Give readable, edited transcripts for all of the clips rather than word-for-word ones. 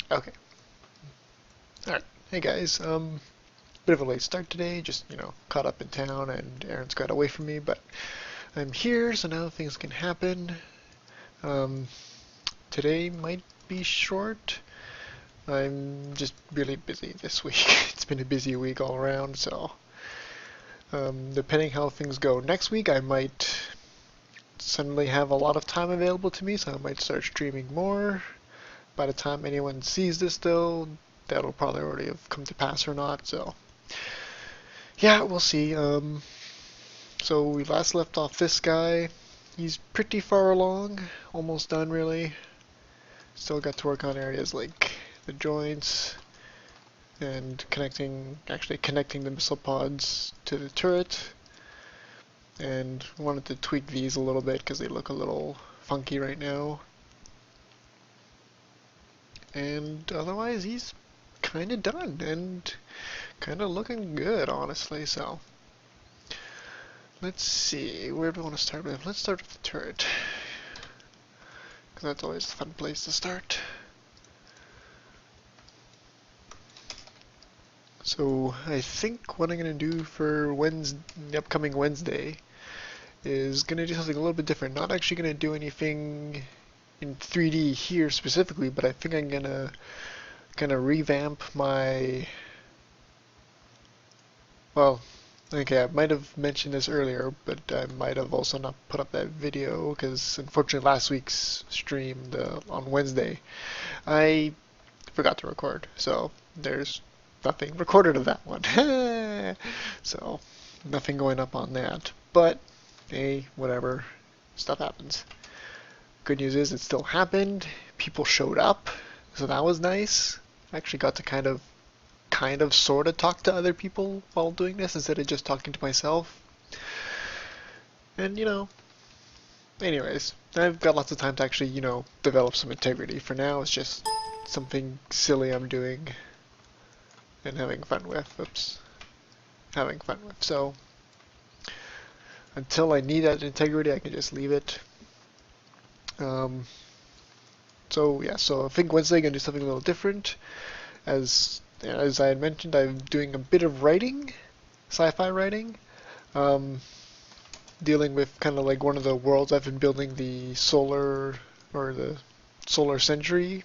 Okay. Alright. Hey guys, bit of a late start today, just, caught up in town and Aaron's got away from me, but I'm here, so now things can happen. Um, Today might be short. I'm just really busy this week. It's been a busy week all around, so depending how things go next week, I might suddenly have a lot of time available to me, so I might start streaming more. By the time anyone sees this, though, that'll probably already have come to pass or not, so yeah, we'll see. So we last left off this guy. He's pretty far along, almost done really. Still got to work on areas like the joints and actually connecting the missile pods to the turret. And wanted to tweak these a little bit because they look a little funky right now. And otherwise, he's kind of done and kind of looking good, honestly. So let's see, where do we want to start with? Let's start with the turret, because that's always a fun place to start. So I think what I'm going to do for the upcoming Wednesday is going to do something a little bit different. Not actually going to do anything in 3D here specifically, but I think I'm going to kind of revamp my... Well, okay, I might have mentioned this earlier, but I might have also not put up that video because unfortunately last week's stream on Wednesday, I forgot to record. So there's nothing recorded of that one. So nothing going up on that. But hey, whatever. Stuff happens. Good news is it still happened. People showed up, so that was nice. I actually got to kind of sort of talk to other people while doing this instead of just talking to myself. And anyways, I've got lots of time to actually, develop some integrity. For now, it's just something silly I'm doing and having fun with. Oops. Having fun with. So, until I need that integrity, I can just leave it. So yeah, so I think Wednesday I'm going to do something a little different. As I had mentioned, I'm doing a bit of writing, sci-fi writing, dealing with kind of like one of the worlds I've been building, the solar century.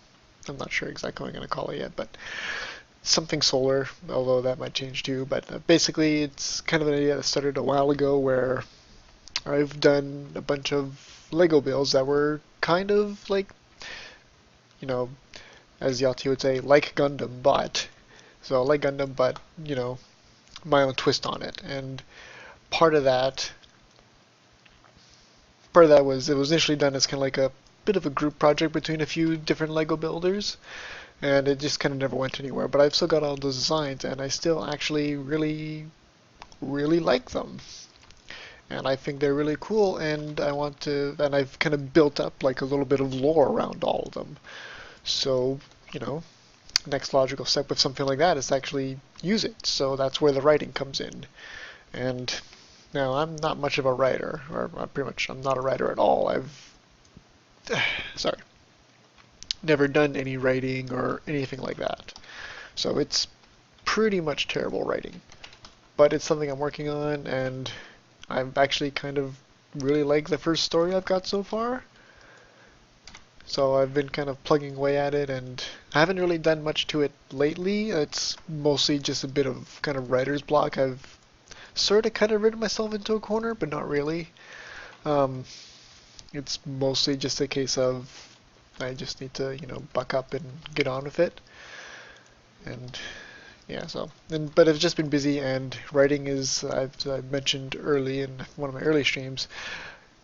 I'm not sure exactly what I'm going to call it yet, but something solar, although that might change too. But basically, it's kind of an idea that started a while ago where I've done a bunch of Lego builds that were kind of like, as Yachty would say, like Gundam, but my own twist on it. And part of that was it was initially done as kind of like a bit of a group project between a few different Lego builders, and it just kind of never went anywhere. But I've still got all those designs, and I still actually really, really like them. And I think they're really cool, and and I've kind of built up like a little bit of lore around all of them. So, next logical step with something like that is to actually use it. So that's where the writing comes in. And now I'm not much of a writer, or I'm not a writer at all. Sorry, never done any writing or anything like that. So it's pretty much terrible writing. But it's something I'm working on, and I've actually kind of really like the first story I've got so far. So I've been kind of plugging away at it, and I haven't really done much to it lately. It's mostly just a bit of kind of writer's block. I've sort of kind of written myself into a corner, but not really. It's mostly just a case of I just need to, buck up and get on with it. And yeah, but I've just been busy, and writing is, I've mentioned early in one of my early streams,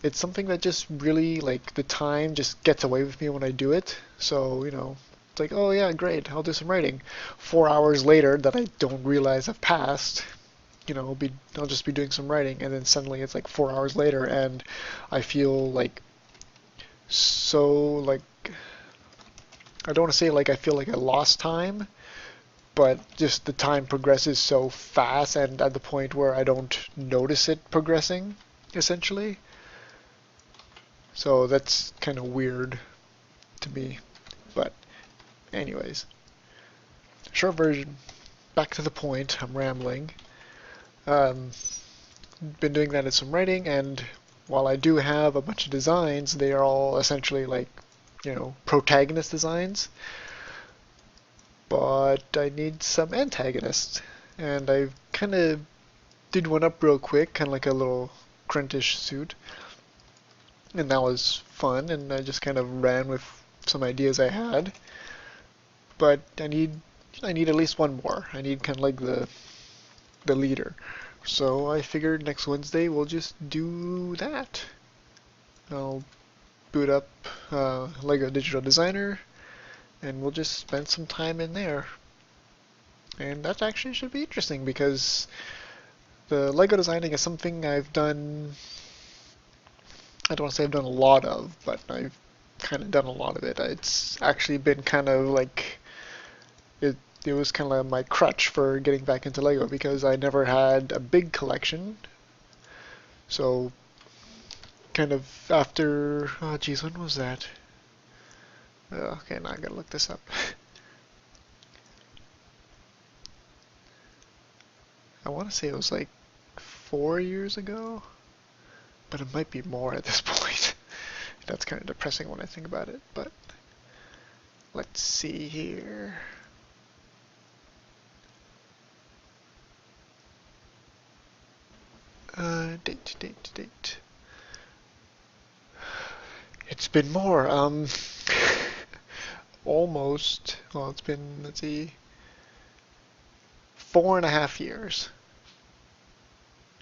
it's something that just really, like, the time just gets away with me when I do it. So, it's like, oh yeah, great, I'll do some writing. 4 hours later that I don't realize have passed, I'll just be doing some writing, and then suddenly it's like 4 hours later, and I feel like I don't want to say like I feel like I lost time, but just the time progresses so fast, and at the point where I don't notice it progressing, essentially. So that's kind of weird to me, but Anyways, short version, back to the point, I'm rambling. Um, been doing that in some writing, and while I do have a bunch of designs, they are all essentially like, protagonist designs, but I need some antagonists. And I kind of did one up real quick, kind of like a little gruntish suit, and that was fun, and I just kind of ran with some ideas I had. But I need at least one more. I need kind of like the leader. So I figured next Wednesday we'll just do that. I'll boot up Lego Digital Designer, and we'll just spend some time in there. And that actually should be interesting because the Lego designing is something I've done. I don't want to say I've done a lot of, but I've kind of done a lot of it. It's actually been kind of like it. It was kind of my crutch for getting back into Lego because I never had a big collection. So kind of after, oh geez, when was that? Okay, now I gotta look this up. I want to say it was like 4 years ago, but it might be more at this point. That's kind of depressing when I think about it, but let's see here. Date. It's been more. Almost. Well, it's been, let's see, 4.5 years.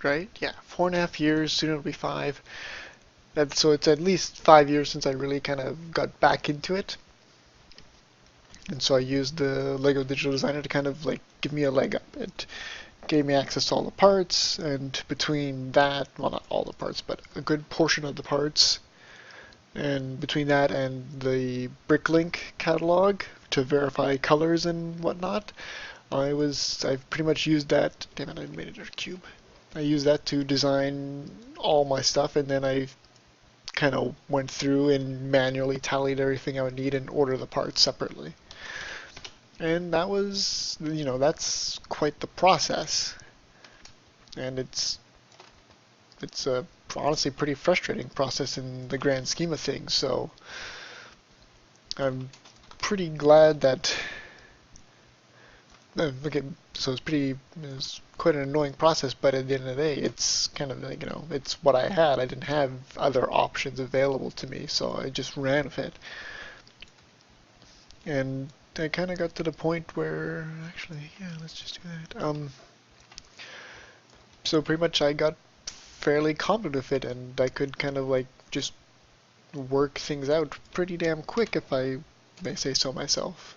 Right? Yeah, 4.5 years. Soon it'll be 5. So it's at least 5 years since I really kind of got back into it. And so I used the Lego Digital Designer to kind of like give me a leg up. It gave me access to all the parts, and between that, well, not all the parts, but a good portion of the parts, and between that and the Bricklink catalog to verify colors and whatnot, I've pretty much used that. Damn it, I made it a cube. I used that to design all my stuff, and then I kind of went through and manually tallied everything I would need and order the parts separately. And that was, that's quite the process. And it's a honestly pretty frustrating process in the grand scheme of things. So I'm pretty glad that. Okay, so it's quite an annoying process, but at the end of the day, it's kind of like, it's what I had. I didn't have other options available to me, so I just ran with it. And I kind of got to the point where, actually, yeah, let's just do that. So pretty much I got fairly confident with it, and I could kind of like just work things out pretty damn quick if I may say so myself.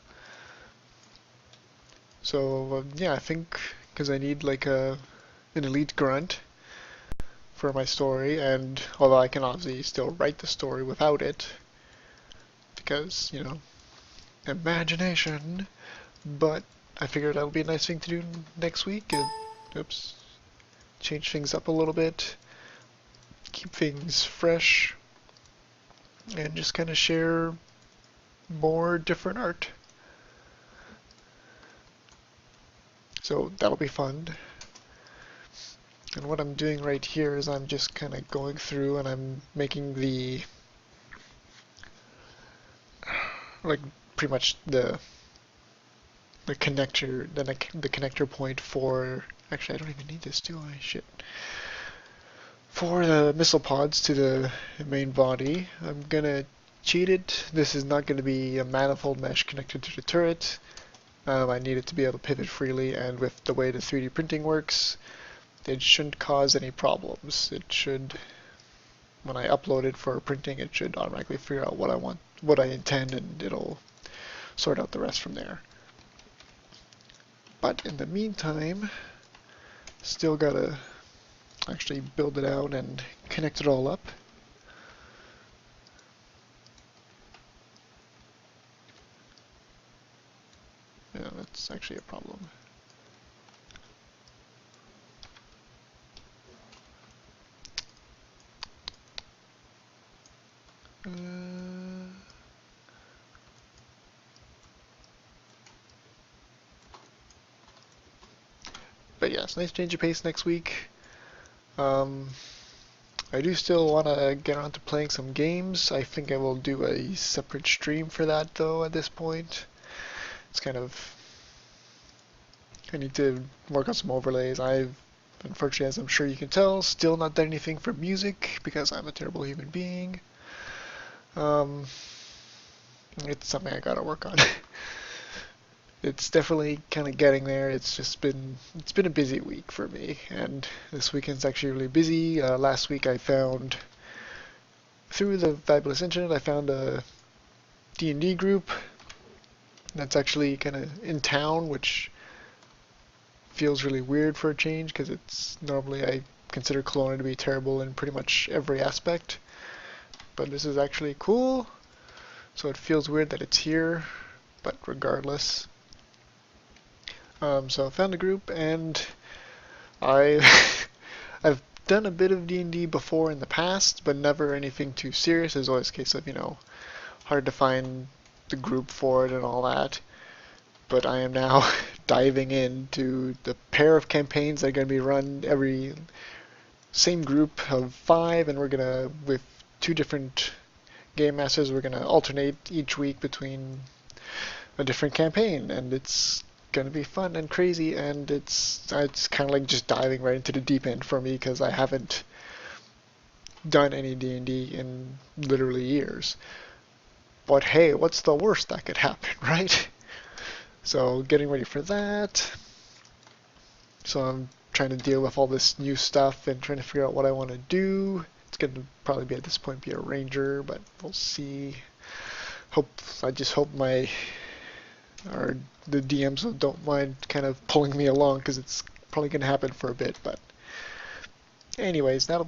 So yeah, I think because I need like an elite grunt for my story, and although I can obviously still write the story without it, because imagination. But I figured that would be a nice thing to do next week. And, oops, change things up a little bit, keep things fresh, and just kind of share more different art. So that'll be fun. And what I'm doing right here is I'm just kind of going through and I'm making like pretty much the connector, the connector point for, actually I don't even need this, do I? Shit. For the missile pods to the main body, I'm gonna cheat it. This is not gonna be a manifold mesh connected to the turret. I need it to be able to pivot freely, and with the way the 3D printing works, it shouldn't cause any problems. It should, when I upload it for printing, it should automatically figure out what I want, what I intend, and it'll sort out the rest from there. But in the meantime, still gotta actually build it out and connect it all up. Yeah, that's actually a problem. But yes, nice change of pace next week. I do still want to get around to playing some games. I think I will do a separate stream for that though at this point. It's kind of, I need to work on some overlays. I've, unfortunately, as I'm sure you can tell, still not done anything for music because I'm a terrible human being. Um, it's something I gotta work on. It's definitely kind of getting there. It's been a busy week for me, and this weekend's actually really busy. Last week I found, through the fabulous internet, I found a D&D group that's actually kind of in town, which feels really weird for a change because it's normally I consider Kelowna to be terrible in pretty much every aspect, but this is actually cool, so it feels weird that it's here, but regardless. So I found a group, and I I've done a bit of D&D before in the past, but never anything too serious. There's always a case of, hard to find the group for it and all that. But I am now diving into the pair of campaigns that are going to be run every same group of 5, and we're going to, with 2 different game masters, we're going to alternate each week between a different campaign, and it's going to be fun and crazy, and it's kind of like just diving right into the deep end for me because I haven't done any D&D in literally years. But hey, what's the worst that could happen, right? So getting ready for that. So I'm trying to deal with all this new stuff and trying to figure out what I want to do. It's going to probably be at this point be a ranger, but we'll see. I just hope the DMs don't mind kind of pulling me along because it's probably going to happen for a bit. But anyways, that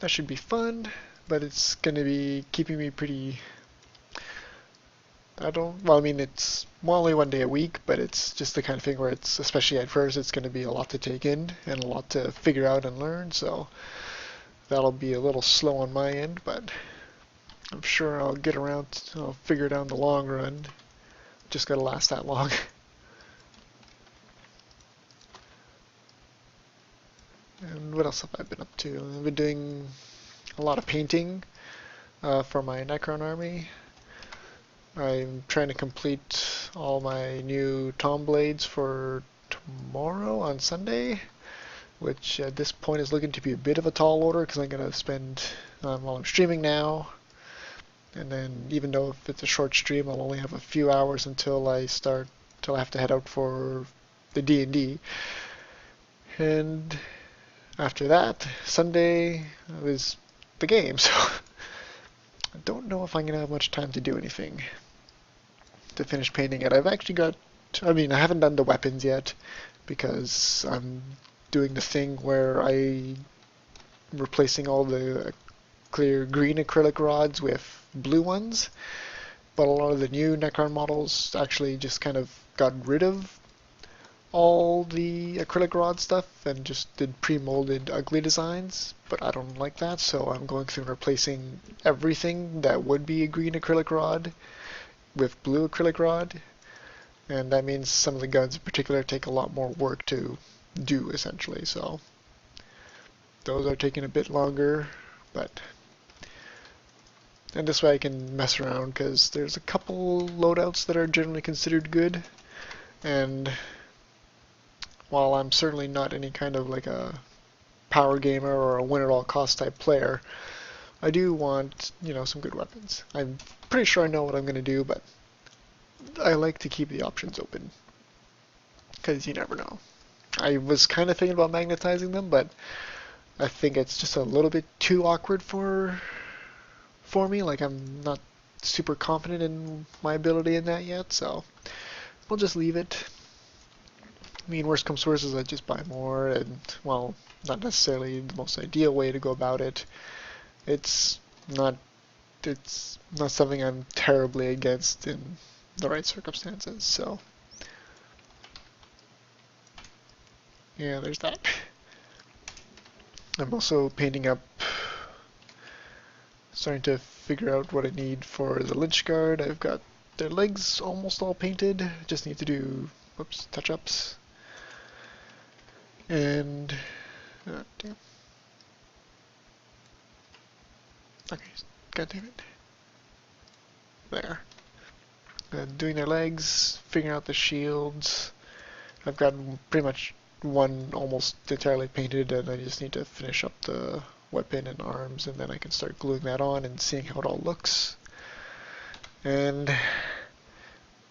should be fun, but it's going to be keeping me pretty. It's only 1 day a week, but it's just the kind of thing where it's, especially at first, it's going to be a lot to take in and a lot to figure out and learn, so that'll be a little slow on my end, but I'm sure I'll figure it out in the long run. Just gotta last that long. And what else have I been up to? I've been doing a lot of painting for my Necron army. I'm trying to complete all my new Tom blades for tomorrow on Sunday, which at this point is looking to be a bit of a tall order because I'm going to spend, while I'm streaming now, and then even though if it's a short stream, I'll only have a few hours until I have to head out for the D&D. And after that, Sunday is the game, so I don't know if I'm going to have much time to do anything to finish painting it. I haven't done the weapons yet because I'm doing the thing where I'm replacing all the clear green acrylic rods with blue ones, but a lot of the new Necron models actually just kind of got rid of all the acrylic rod stuff and just did pre-molded ugly designs, but I don't like that, so I'm going through and replacing everything that would be a green acrylic rod with blue acrylic rod, and that means some of the guns in particular take a lot more work to do, essentially, so those are taking a bit longer, and this way I can mess around because there's a couple loadouts that are generally considered good, and while I'm certainly not any kind of like a power gamer or a win-at-all-cost type player, I do want, some good weapons. I'm pretty sure I know what I'm going to do, but I like to keep the options open because you never know. I was kind of thinking about magnetizing them, but I think it's just a little bit too awkward for me. Like, I'm not super confident in my ability in that yet, so we'll just leave it. Worst comes to worst is I just buy more, and, well, not necessarily the most ideal way to go about it. It's not something I'm terribly against in the right circumstances, so yeah, there's that. I'm also painting up, starting to figure out what I need for the Lynch Guard. I've got their legs almost all painted, just need to do touch-ups. And damn. Okay, god damn it. There. Doing their legs, figuring out the shields. I've got pretty much one almost entirely painted, and I just need to finish up the weapon and arms, and then I can start gluing that on and seeing how it all looks. And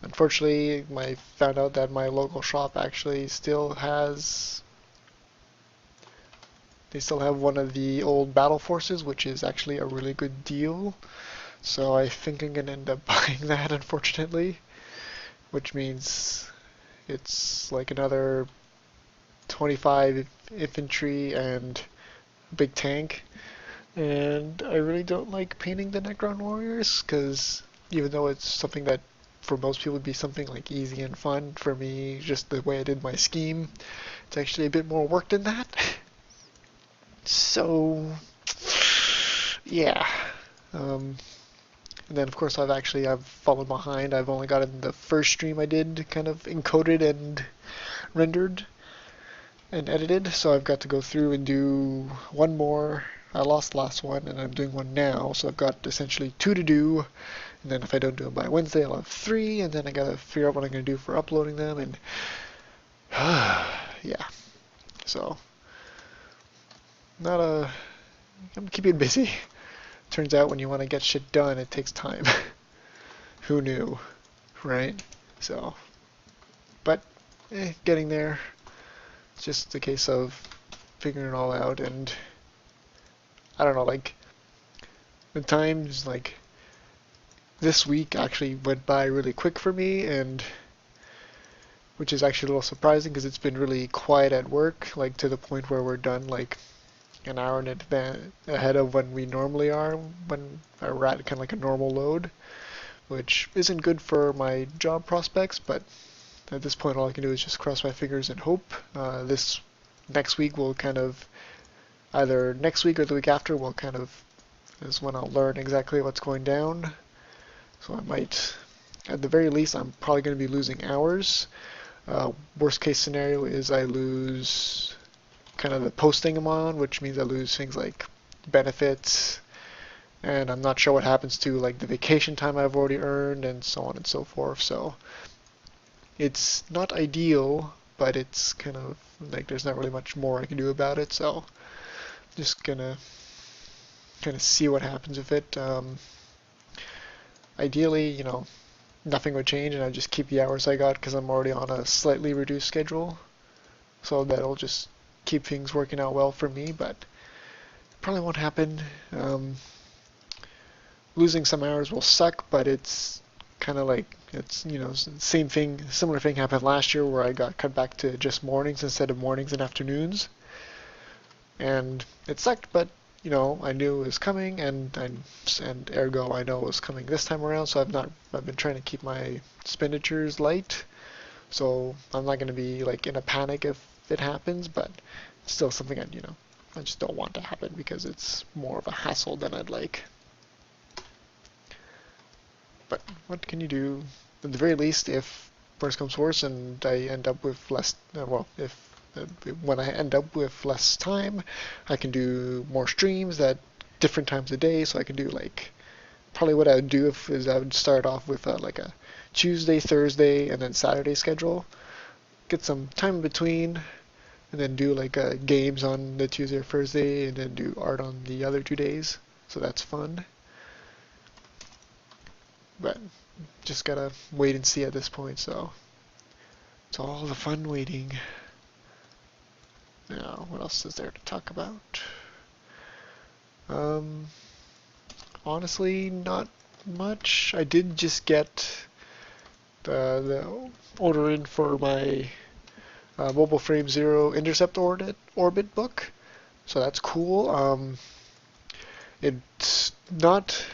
unfortunately, I found out that my local shop actually still has. They still have one of the old Battle Forces, which is actually a really good deal. So I think I'm gonna end up buying that, unfortunately, which means it's like another 25 infantry and a big tank. And I really don't like painting the Necron Warriors, because even though it's something that for most people would be something like easy and fun, for me, just the way I did my scheme, it's actually a bit more work than that. So, yeah. And then of course I've fallen behind. I've only gotten the first stream I did kind of encoded and rendered and edited, so I've got to go through and do one more. I lost the last one, and I'm doing one now, so I've got essentially 2 to do, and then if I don't do them by Wednesday, I'll have 3, and then I gotta figure out what I'm gonna do for uploading them, and yeah, so I'm keeping busy. Turns out when you want to get shit done, it takes time. Who knew, right? So, but getting there. It's just a case of figuring it all out, and I don't know, like, the times, like, this week actually went by really quick for me, and which is actually a little surprising because it's been really quiet at work, like to the point where we're done like an hour in advance ahead of when we normally are, when we're at kind of like a normal load, which isn't good for my job prospects, but at this point all I can do is just cross my fingers and hope. This next week will kind of, either next week or the week after will kind of, is when I'll learn exactly what's going down. So I might, at the very least, I'm probably going to be losing hours. Worst case scenario is I lose kind of the posting I'm on, which means I lose things like benefits, and I'm not sure what happens to like the vacation time I've already earned, and so on and so forth. So it's not ideal, but it's kind of like there's not really much more I can do about it. So just gonna kind of see what happens with it. Ideally, you know, nothing would change, and I'd just keep the hours I got because I'm already on a slightly reduced schedule. So that'll just keep things working out well for me, but probably won't happen. Losing some hours will suck, but it's kind of like, it's, you know, same thing, similar thing happened last year where I got cut back to just mornings instead of mornings and afternoons. And it sucked, but you know, I knew it was coming, and ergo I know it was coming this time around. So I've been trying to keep my expenditures light. So I'm not going to be like in a panic if it happens, but it's still something I just don't want to happen because it's more of a hassle than I'd like. But what can you do? At the very least, if worse comes worse and I end up with less, when I end up with less time, I can do more streams at different times of day. So I can do like, probably what I would do is I would start off with like a Tuesday, Thursday, and then Saturday schedule. Get some time in between, and then do like games on the Tuesday or Thursday, and then do art on the other 2 days. So that's fun. But just gotta wait and see at this point. So it's all the fun waiting. Now, what else is there to talk about? Honestly, not much. I did just get the order in for my Mobile Frame Zero Intercept Orbit book, so that's cool. It's not.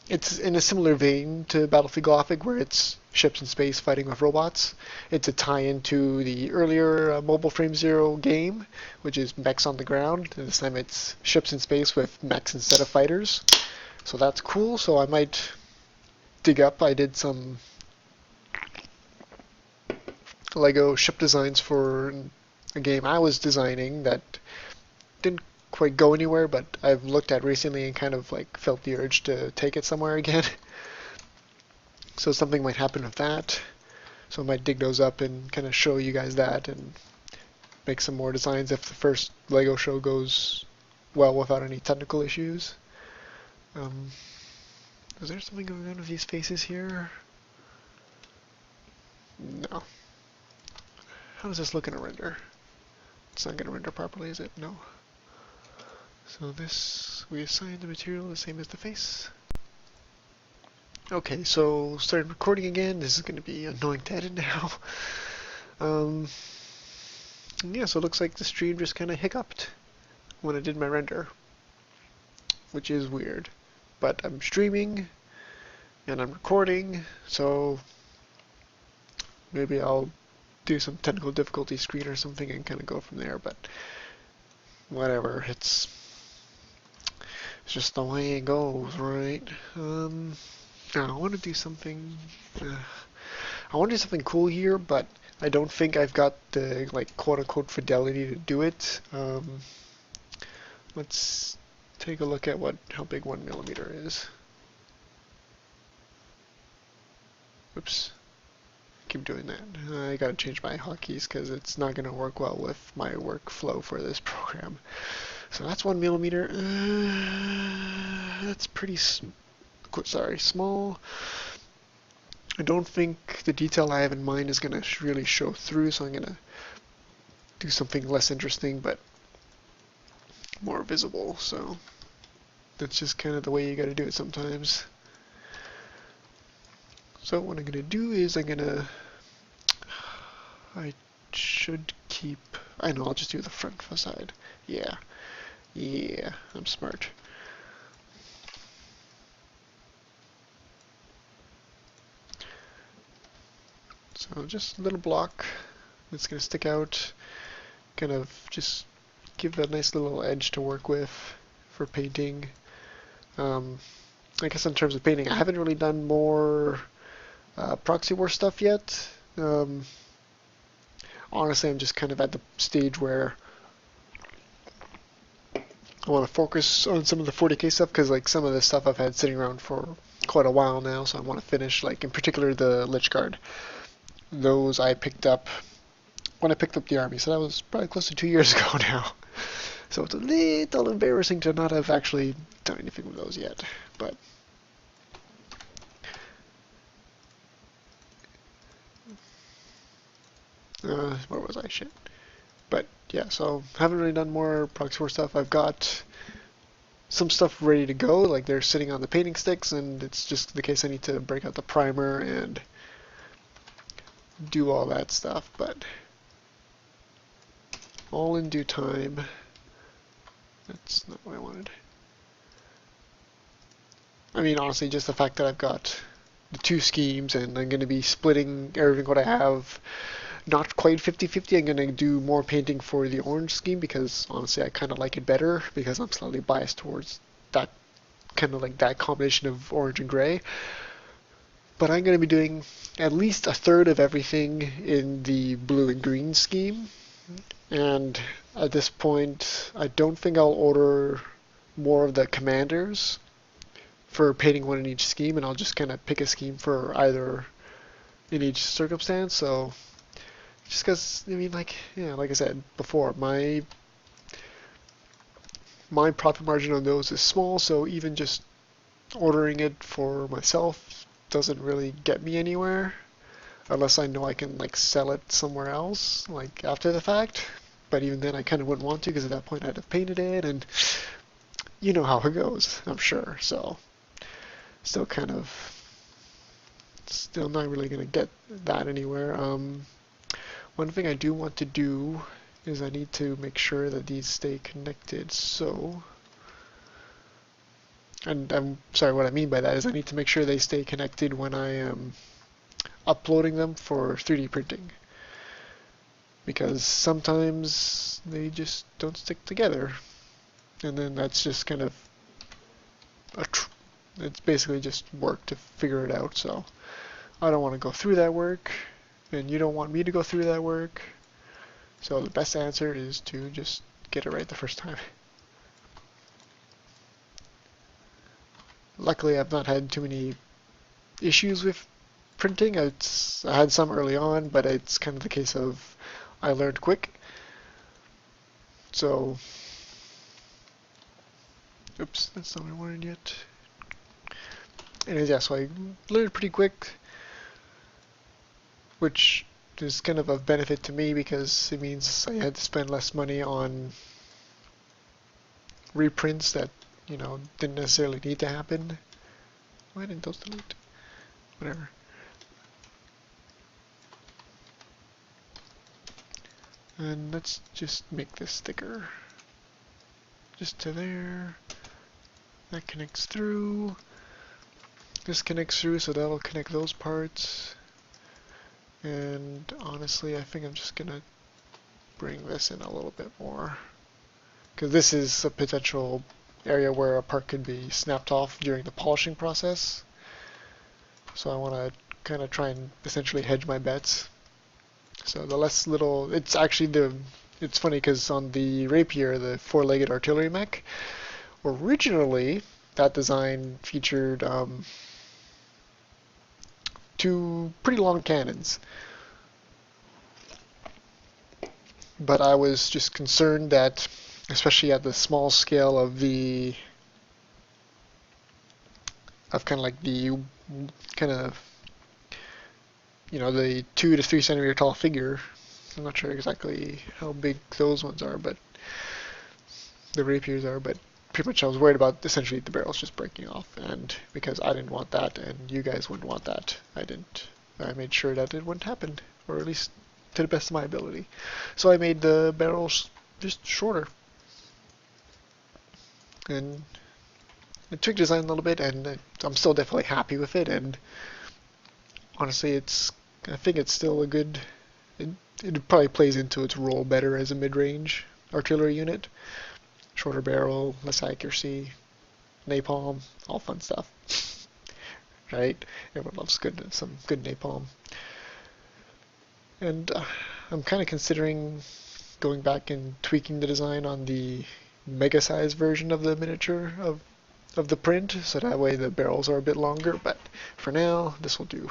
It's in a similar vein to Battlefield Gothic, where it's ships in space fighting with robots. It's a tie-in to the earlier Mobile Frame Zero game, which is mechs on the ground. And this time it's ships in space with mechs instead of fighters. So that's cool. So I might dig up. I did some Lego ship designs for a game I was designing that didn't quite go anywhere, but I've looked at recently and kind of like felt the urge to take it somewhere again. So something might happen with that. So I might dig those up and kind of show you guys that and make some more designs if the first LEGO show goes well without any technical issues. Is there something going on with these faces here? No. How does this look in a render? It's not going to render properly, is it? No. So this, we assign the material the same as the face. Okay, so started recording again. This is going to be annoying to edit now. Yeah, so it looks like the stream just kind of hiccuped when I did my render, which is weird. But I'm streaming and I'm recording, so maybe I'll do some technical difficulty screen or something and kind of go from there, but whatever, it's just the way it goes, right? Now I want to do something, I want to do something cool here, but I don't think I've got the, like, quote-unquote fidelity to do it. Let's take a look at how big 1mm is. Oops. Keep doing that. I gotta change my hotkeys because it's not gonna work well with my workflow for this program. So that's 1mm. That's pretty small. I don't think the detail I have in mind is gonna really show through, so I'm gonna do something less interesting but more visible. So that's just kind of the way you gotta do it sometimes. So what I'm gonna do is I should keep, I know, I'll just do the front side. Yeah, I'm smart. So just a little block that's going to stick out, kind of just give a nice little edge to work with for painting. I guess in terms of painting, I haven't really done more proxy war stuff yet. Honestly, I'm just kind of at the stage where I want to focus on some of the 40k stuff, because like some of the stuff I've had sitting around for quite a while now, so I want to finish, like in particular the Lich Guard. Those I picked up when I picked up the army, so that was probably close to 2 years ago now. So it's a little embarrassing to not have actually done anything with those yet, but where was I? Shit. But yeah, so haven't really done more proxy war stuff. I've got some stuff ready to go, like they're sitting on the painting sticks, and it's just the case I need to break out the primer and do all that stuff, but all in due time. That's not what I wanted. I mean, honestly, just the fact that I've got the two schemes and I'm going to be splitting everything what I have, not quite 50-50. I'm going to do more painting for the orange scheme because honestly I kind of like it better because I'm slightly biased towards that kind of like that combination of orange and gray. But I'm going to be doing at least a third of everything in the blue and green scheme. And at this point, I don't think I'll order more of the commanders for painting one in each scheme, and I'll just kind of pick a scheme for either in each circumstance. So just because, I mean, like, yeah, like I said before, my profit margin on those is small, so even just ordering it for myself doesn't really get me anywhere unless I know I can like sell it somewhere else like after the fact. But even then I kind of wouldn't want to, because at that point I'd have painted it, and you know how it goes, I'm sure. So still not really gonna get that anywhere. One thing I do want to do is I need to make sure that these stay connected. So, and I'm sorry, what I mean by that is I need to make sure they stay connected when I am uploading them for 3D printing, because sometimes they just don't stick together, and then that's just kind of it's basically just work to figure it out. So I don't want to go through that work, and you don't want me to go through that work. So the best answer is to just get it right the first time. Luckily, I've not had too many issues with printing. I had some early on, but it's kind of the case of I learned quick. So, oops, that's not what I wanted yet. Anyways, yeah, so I learned pretty quick, which is kind of a benefit to me because it means I had to spend less money on reprints that, didn't necessarily need to happen. Why didn't those delete? Whatever. And let's just make this thicker. Just to there. That connects through. This connects through, so that'll connect those parts. And honestly, I think I'm just gonna bring this in a little bit more, because this is a potential area where a part could be snapped off during the polishing process. So I want to kind of try and essentially hedge my bets. So the less little, it's actually it's funny because on the Rapier, the four-legged artillery mech, originally that design featured two pretty long cannons. But I was just concerned that, especially at the small scale of kind of like the kind of, the 2 to 3 centimeter tall figure. I'm not sure exactly how big those ones are, but the rapiers are. But pretty much I was worried about essentially the barrels just breaking off, and because I didn't want that, and you guys wouldn't want that, I made sure that it wouldn't happen, or at least to the best of my ability. So I made the barrels just shorter, and I tweaked design a little bit, and I'm still definitely happy with it. And honestly, I think it's still a good. It probably plays into its role better as a mid-range artillery unit. Shorter barrel, less accuracy, napalm, all fun stuff, right? Everyone loves some good napalm. And I'm kind of considering going back and tweaking the design on the mega size version of the miniature of the print, so that way the barrels are a bit longer, but for now, this will do.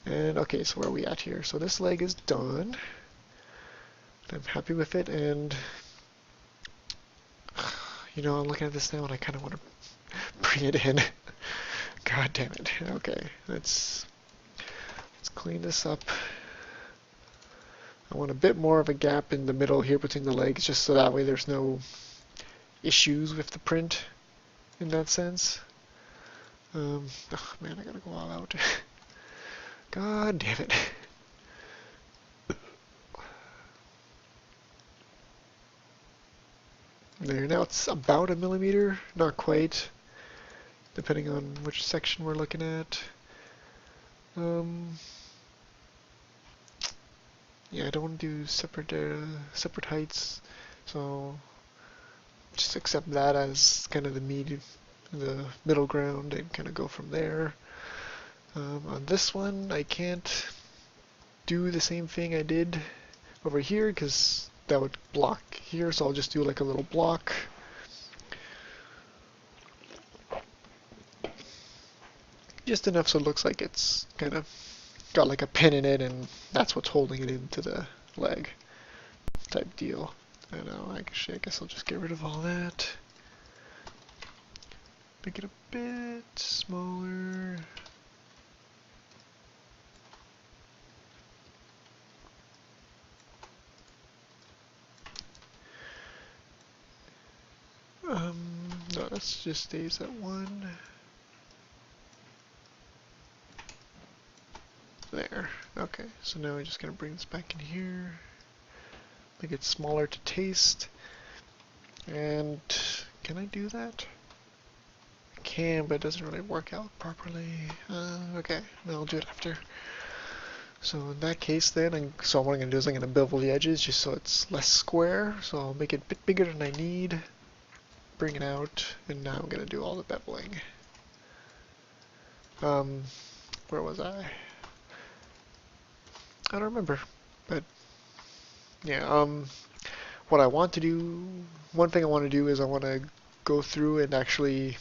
And okay, so where are we at here? So this leg is done. I'm happy with it, and I'm looking at this now and I kind of want to bring it in. God damn it. Okay, let's clean this up. I want a bit more of a gap in the middle here between the legs, just so that way there's no issues with the print in that sense. Oh man, I gotta go all out. God damn it. There, now it's about a millimeter, not quite, depending on which section we're looking at. Yeah, I don't want to do separate heights, so just accept that as kind of the middle ground, and kind of go from there. On this one, I can't do the same thing I did over here because that would block here, so I'll just do like a little block. Just enough so it looks like it's kind of got like a pin in it, and that's what's holding it into the leg type deal. I know, actually, I guess I'll just get rid of all that. Make it a bit smaller. No, that just stays at 1. There. Okay, so now we're just gonna bring this back in here. Make it smaller to taste. And can I do that? I can, but it doesn't really work out properly. Okay, I'll do it after. So in that case then, so what I'm going to do is I'm going to bevel the edges just so it's less square. So I'll make it a bit bigger than I need. Bring it out, and now I'm going to do all the beveling. Where was I? I don't remember, but yeah, what I want to do, one thing I want to do is I want to go through and actually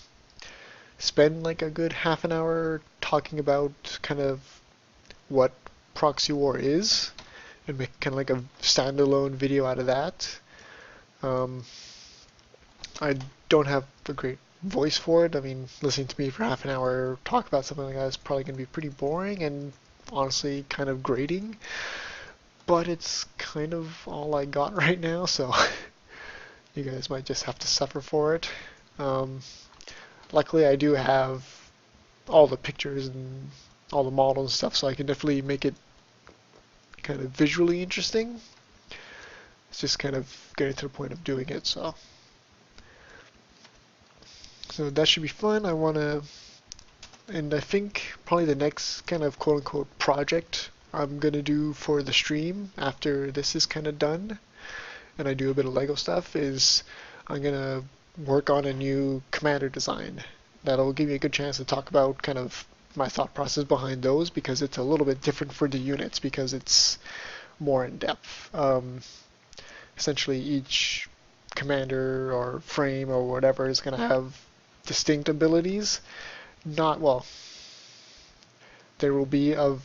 spend like a good half an hour talking about kind of what proxy war is and make kind of like a standalone video out of that. Um, I don't have a great voice for it. I mean, listening to me for half an hour talk about something like that is probably going to be pretty boring and honestly kind of grating. But it's kind of all I got right now, so you guys might just have to suffer for it. Um, Luckily, I do have all the pictures and all the models and stuff, so I can definitely make it kind of visually interesting. It's just kind of getting to the point of doing it, so that should be fun. I want to, and I think probably the next kind of quote unquote project I'm gonna do for the stream after this is kind of done, and I do a bit of Lego stuff, is I'm gonna work on a new commander design. That'll give me a good chance to talk about kind of my thought process behind those, because it's a little bit different for the units because it's more in depth. Essentially, each commander or frame or whatever is going to have distinct abilities. Not, well, there will be a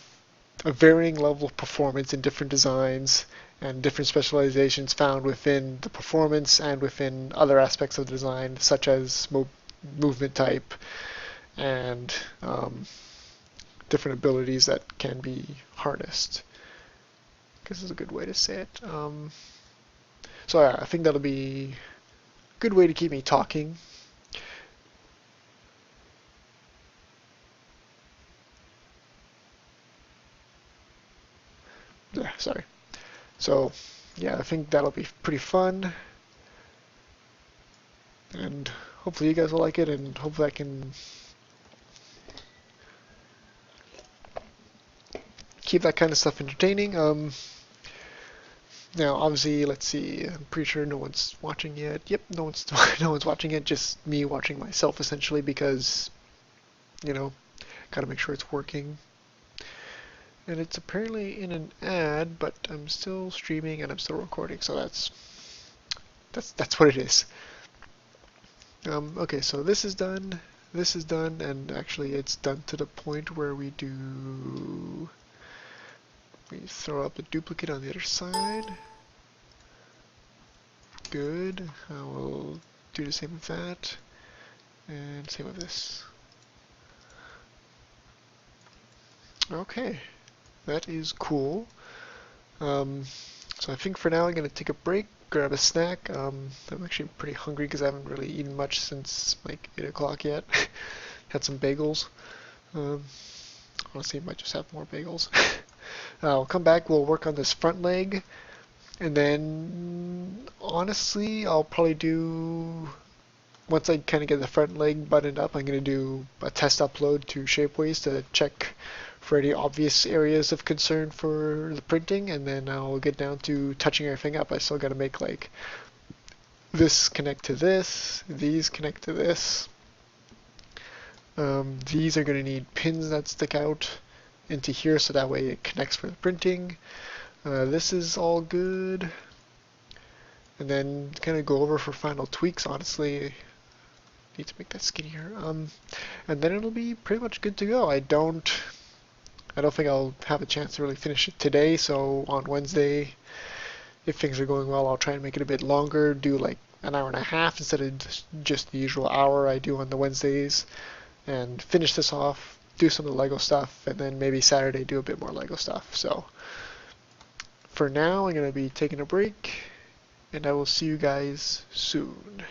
varying level of performance in different designs and different specializations found within the performance and within other aspects of the design, such as movement type and different abilities that can be harnessed. I guess is a good way to say it. So yeah, I think that'll be a good way to keep me talking. Yeah, sorry. So yeah, I think that'll be pretty fun, and hopefully you guys will like it, and hopefully I can keep that kind of stuff entertaining. Now, obviously, let's see. I'm pretty sure no one's watching yet. Yep, no one's no one's watching it. Just me watching myself, essentially, because gotta make sure it's working. And it's apparently in an ad, but I'm still streaming and I'm still recording, so that's what it is. Okay, so this is done. This is done, and actually, it's done to the point where we throw up a duplicate on the other side. Good. I will do the same with that, and same with this. Okay, that is cool. So I think for now I'm going to take a break, grab a snack. I'm actually pretty hungry because I haven't really eaten much since like 8 o'clock yet. Had some bagels. Honestly, I might just have more bagels. I'll come back, we'll work on this front leg, and then honestly, I'll probably do, once I kind of get the front leg buttoned up, I'm going to do a test upload to Shapeways to check for any obvious areas of concern for the printing, and then I'll get down to touching everything up. I still got to make like this connect to this, these connect to this. These are going to need pins that stick out into here so that way it connects for the printing. This is all good. And then kind of go over for final tweaks, honestly. Need to make that skinnier. And then it'll be pretty much good to go. I don't think I'll have a chance to really finish it today, so on Wednesday, if things are going well, I'll try and make it a bit longer, do like an hour and a half instead of just the usual hour I do on the Wednesdays, and finish this off, do some of the Lego stuff, and then maybe Saturday do a bit more Lego stuff. So for now, I'm going to be taking a break, and I will see you guys soon.